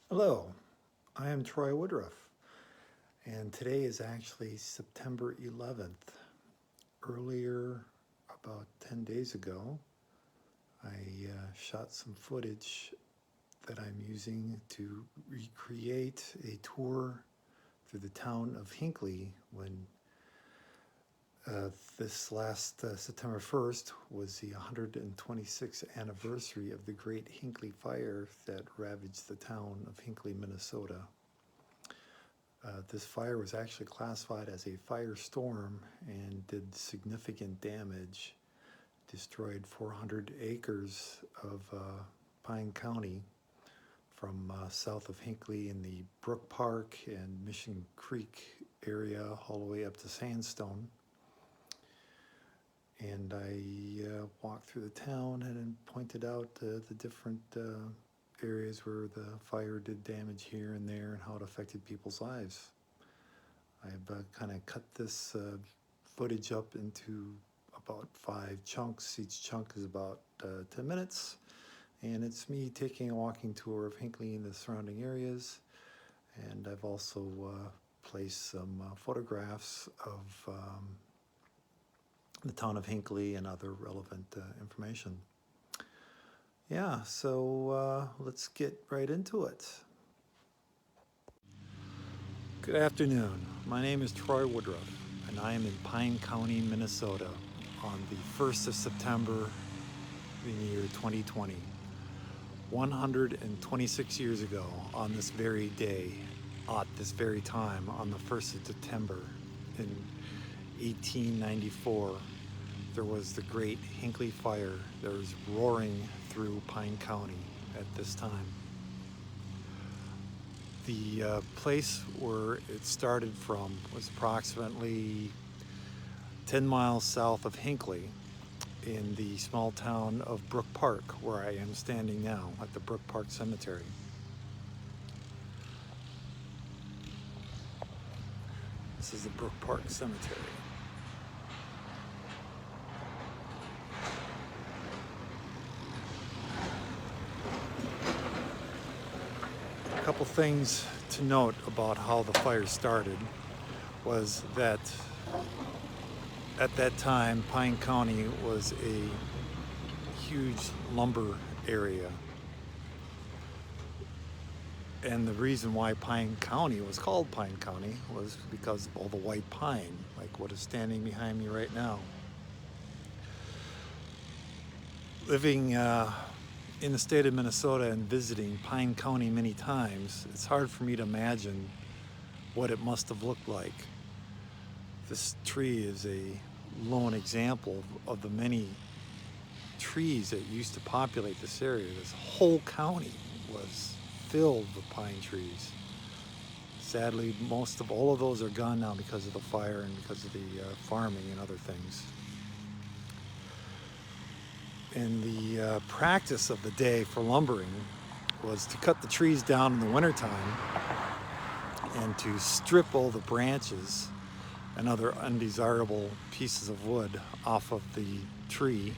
Hello, I am Troy Woodruff, and today is actually September 11th. Earlier, about 10 days ago, I shot some footage that I'm using to recreate a tour through the town of Hinckley when this last September 1st was the 126th anniversary of the Great Hinckley Fire that ravaged the town of Hinckley, Minnesota. This fire was actually classified as a firestorm and did significant damage, destroyed 400 acres of Pine County from south of Hinckley in the Brook Park and Mission Creek area all the way up to Sandstone. And I walked through the town and pointed out the different areas where the fire did damage here and there and how it affected people's lives. I've kind of cut this footage up into about 5 chunks. Each chunk is about 10 minutes. And it's me taking a walking tour of Hinckley and the surrounding areas. And I've also placed some photographs of the town of Hinckley and other relevant information. Yeah, so let's get right into it. Good afternoon. My name is Troy Woodruff, and I am in Pine County, Minnesota on the 1st of September in the year 2020. 126 years ago on this very day, at this very time, on the 1st of September in 1894, there was the Great Hinckley Fire that was roaring through Pine County at this time. The place where it started from was approximately 10 miles south of Hinckley in the small town of Brook Park, where I am standing now at the Brook Park Cemetery. This is the Brook Park Cemetery. A couple things to note about how the fire started was that at that time, Pine County was a huge lumber area. And the reason why Pine County was called Pine County was because of all the white pine, like what is standing behind me right now. Living in the state of Minnesota and visiting Pine County many times, it's hard for me to imagine what it must have looked like. This tree is a lone example of the many trees that used to populate this area. This whole county was filled with pine trees. Sadly, most of all of those are gone now because of the fire and because of the farming and other things. And the practice of the day for lumbering was to cut the trees down in the wintertime and to strip all the branches and other undesirable pieces of wood off of the tree.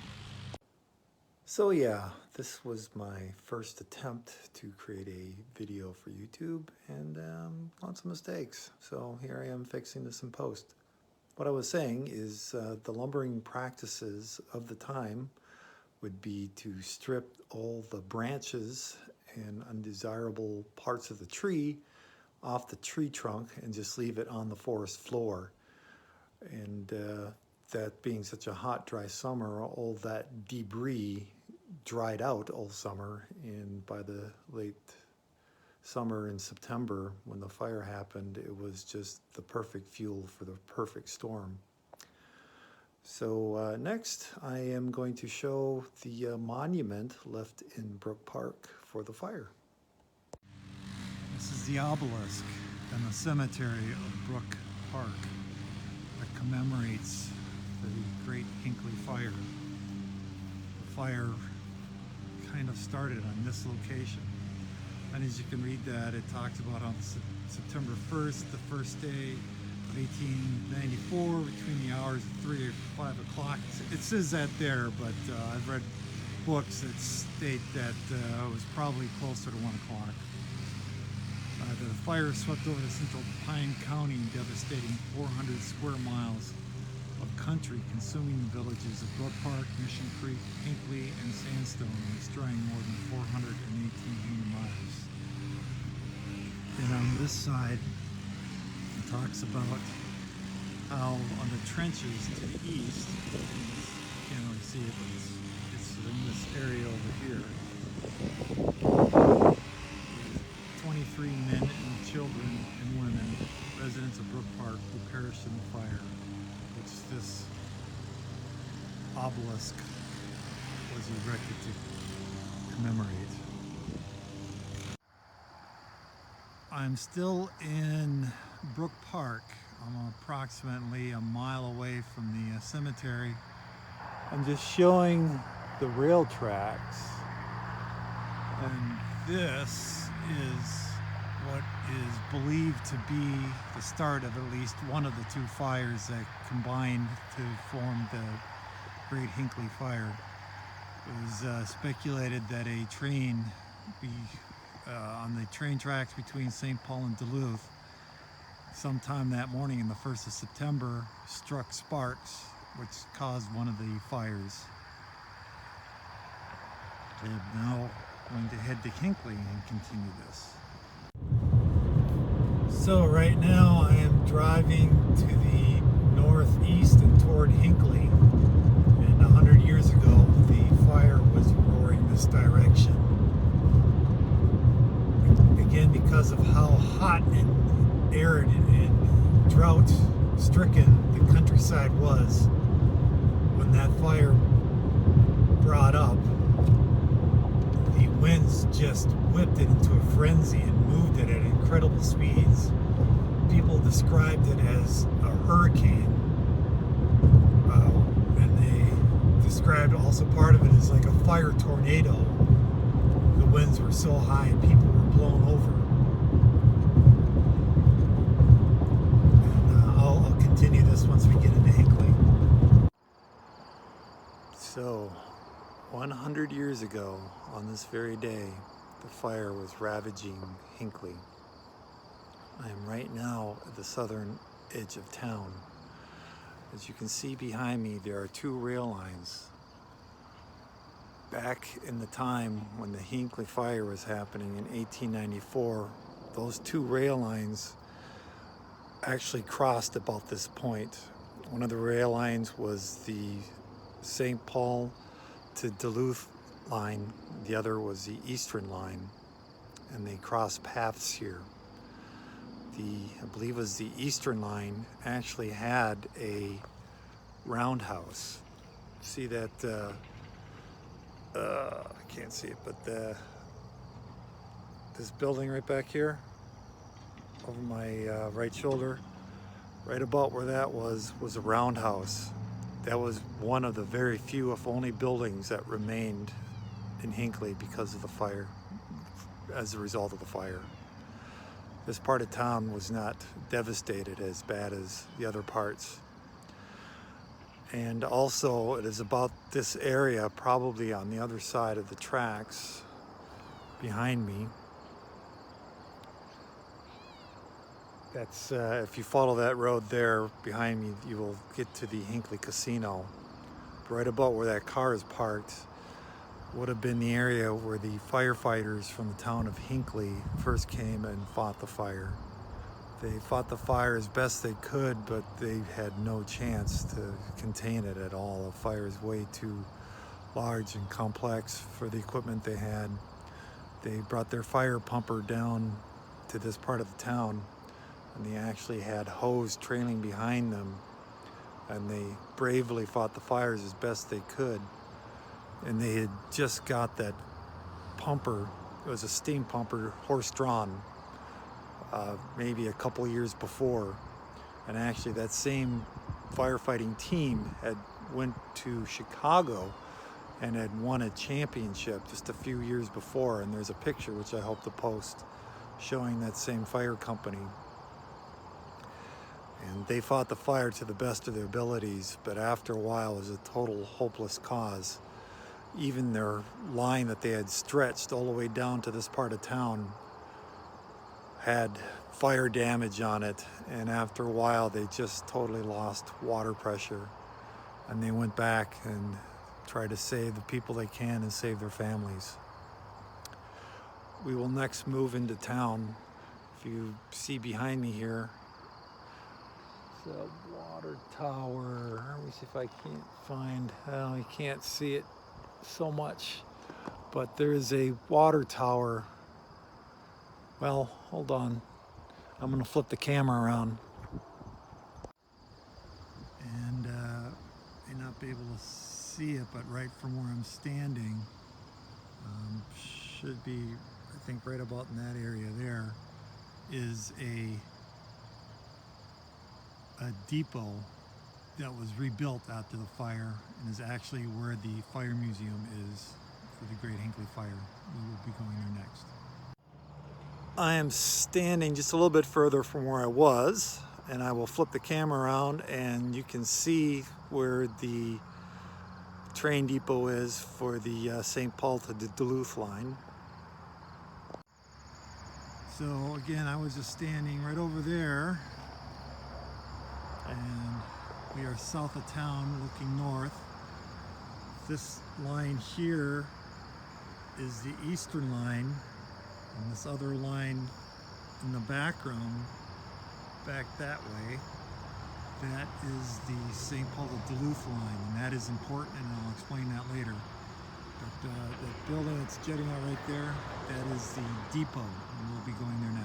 So yeah, this was my first attempt to create a video for YouTube, and lots of mistakes. So here I am fixing this in post. What I was saying is the lumbering practices of the time would be to strip all the branches and undesirable parts of the tree off the tree trunk and just leave it on the forest floor. And that being such a hot, dry summer, all that debris dried out all summer, and by the late summer in September when the fire happened, it was just the perfect fuel for the perfect storm. So next I am going to show the monument left in Brook Park for the fire. This is the obelisk in the cemetery of Brook Park that commemorates the Great Hinckley Fire. The fire kind of started on this location. And as you can read that, it talks about on September 1st, the first day of 1894, between the hours of 3 or 5 o'clock. It says that there, but I've read books that state that it was probably closer to 1 o'clock. The fire swept over the central Pine County, devastating 400 square miles of country, consuming the villages of Brook Park, Mission Creek, Hinckley, and Sandstone, and destroying more than 418 miles. And on this side, it talks about how on the trenches to the east, you can't really see it, but it's in this area over here, 23 men and children and women, residents of Brook Park, who perished in the fire, which this obelisk was erected to commemorate. I'm still in Brook Park. I'm approximately a mile away from the cemetery. I'm just showing the rail tracks, and this is what is believed to be the start of at least one of the two fires that combined to form the Great Hinckley Fire. It was speculated that a train on the train tracks between St. Paul and Duluth sometime that morning in the 1st of September struck sparks, which caused one of the fires. I'm now going to head to Hinckley and continue this. So right now I am driving to the northeast and toward Hinckley, and 100 years ago the fire was roaring this direction. Again, because of how hot and arid and drought stricken the countryside was when that fire brought up, the winds just whipped it into a frenzy and moved it at incredible speeds. People described it as a hurricane, and they described also part of it as like a fire tornado. The winds were so high and people were blown over. And I'll continue this once we get into Hinckley. So 100 years ago, on this very day, the fire was ravaging Hinckley. I am right now at the southern edge of town. As you can see behind me, there are two rail lines. Back in the time when the Hinckley Fire was happening in 1894, those two rail lines actually crossed about this point. One of the rail lines was the St. Paul to Duluth line, the other was the Eastern line, and they crossed paths here. I believe it was the Eastern line actually had a roundhouse. See that, I can't see it, but this building right back here, over my right shoulder, right about where that was a roundhouse. That was one of the very few, if only, buildings that remained in Hinckley because of the fire, as a result of the fire. This part of town was not devastated as bad as the other parts. And also, it is about this area, probably on the other side of the tracks behind me. That's, if you follow that road there behind me, you will get to the Hinckley Casino. Right about where that car is parked would have been the area where the firefighters from the town of Hinckley first came and fought the fire. They fought the fire as best they could, but they had no chance to contain it at all. The fire is way too large and complex for the equipment they had. They brought their fire pumper down to this part of the town, and they actually had hose trailing behind them, and they bravely fought the fires as best they could. And they had just got that pumper, it was a steam pumper, horse-drawn, maybe a couple years before. And actually that same firefighting team had went to Chicago and had won a championship just a few years before. And there's a picture, which I hope to post, showing that same fire company. And they fought the fire to the best of their abilities, but after a while it was a total hopeless cause. Even their line that they had stretched all the way down to this part of town had fire damage on it, and after a while they just totally lost water pressure, and they went back and tried to save the people they can and save their families. We will next move into town. If you see behind me here, it's a water tower. Let me see if I can't find, well, you can't see it so much, but there is a water tower. Well, hold on. I'm gonna flip the camera around. And may not be able to see it, but right from where I'm standing, should be, I think right about in that area there, is a depot that was rebuilt after the fire and is actually where the fire museum is for the Great Hinckley Fire. We will be going there next. I am standing just a little bit further from where I was, and I will flip the camera around and you can see where the train depot is for the St. Paul to Duluth line. So again, I was just standing right over there, and we are south of town looking north. This line here is the eastern line, and this other line in the background, back that way, that is the St. Paul to Duluth line, and that is important, and I'll explain that later. But that building that's jutting out right there, that is the depot, and we'll be going there next.